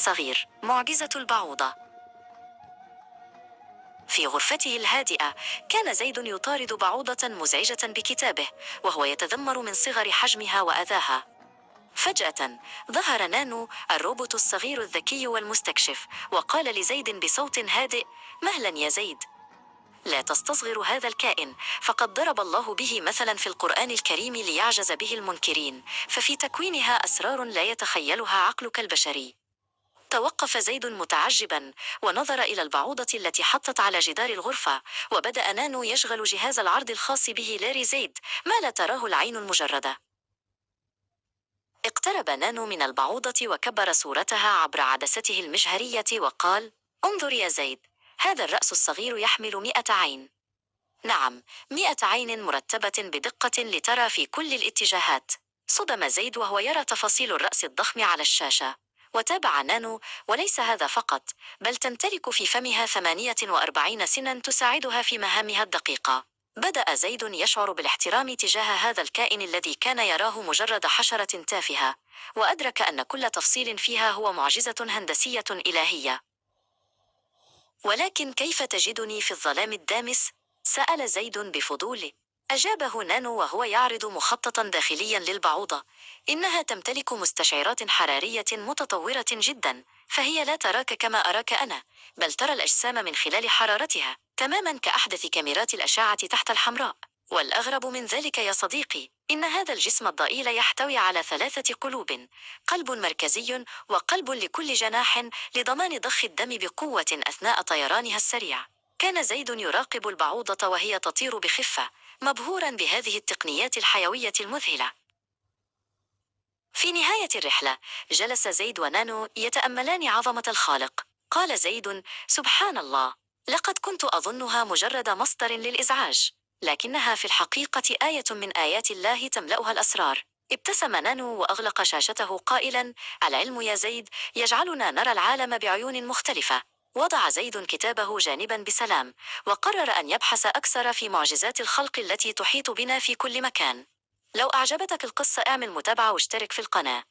الصغير، معجزة البعوضة. في غرفته الهادئة كان زيد يطارد بعوضة مزعجة بكتابه، وهو يتذمر من صغر حجمها وأذاها. فجأة ظهر نانو الروبوت الصغير الذكي والمستكشف، وقال لزيد بصوت هادئ: مهلا يا زيد، لا تستصغر هذا الكائن، فقد ضرب الله به مثلا في القرآن الكريم ليعجز به المنكرين، ففي تكوينها أسرار لا يتخيلها عقلك البشري. توقف زيد متعجبا ونظر إلى البعوضة التي حطت على جدار الغرفة، وبدأ نانو يشغل جهاز العرض الخاص به لاري زيد، ما لا تراه العين المجردة. اقترب نانو من البعوضة وكبر صورتها عبر عدسته المجهرية وقال: انظر يا زيد، هذا الرأس الصغير يحمل 100 عين. نعم، 100 عين مرتبة بدقة لترى في كل الاتجاهات. صدم زيد وهو يرى تفاصيل الرأس الضخم على الشاشة. وتابع نانو: وليس هذا فقط، بل تمتلك في فمها 48 سنا تساعدها في مهامها الدقيقة. بدأ زيد يشعر بالاحترام تجاه هذا الكائن الذي كان يراه مجرد حشرة تافهة، وأدرك أن كل تفصيل فيها هو معجزة هندسية إلهية. ولكن كيف تجدني في الظلام الدامس؟ سأل زيد بفضول. أجابه نانو وهو يعرض مخططا داخليا للبعوضة: إنها تمتلك مستشعرات حرارية متطورة جدا، فهي لا تراك كما أراك أنا، بل ترى الأجسام من خلال حرارتها، تماما كأحدث كاميرات الأشعة تحت الحمراء. والأغرب من ذلك يا صديقي، إن هذا الجسم الضئيل يحتوي على 3 قلوب: قلب مركزي، وقلب لكل جناح، لضمان ضخ الدم بقوة أثناء طيرانها السريع. كان زيد يراقب البعوضة وهي تطير بخفة، مبهورا بهذه التقنيات الحيوية المذهلة. في نهاية الرحلة جلس زيد ونانو يتأملان عظمة الخالق. قال زيد: سبحان الله، لقد كنت أظنها مجرد مصدر للإزعاج، لكنها في الحقيقة آية من آيات الله تملأها الأسرار. ابتسم نانو وأغلق شاشته قائلا: العلم يا زيد يجعلنا نرى العالم بعيون مختلفة. وضع زيد كتابه جانبا بسلام، وقرر أن يبحث أكثر في معجزات الخلق التي تحيط بنا في كل مكان. لو أعجبتك القصة اعمل متابعة واشترك في القناة.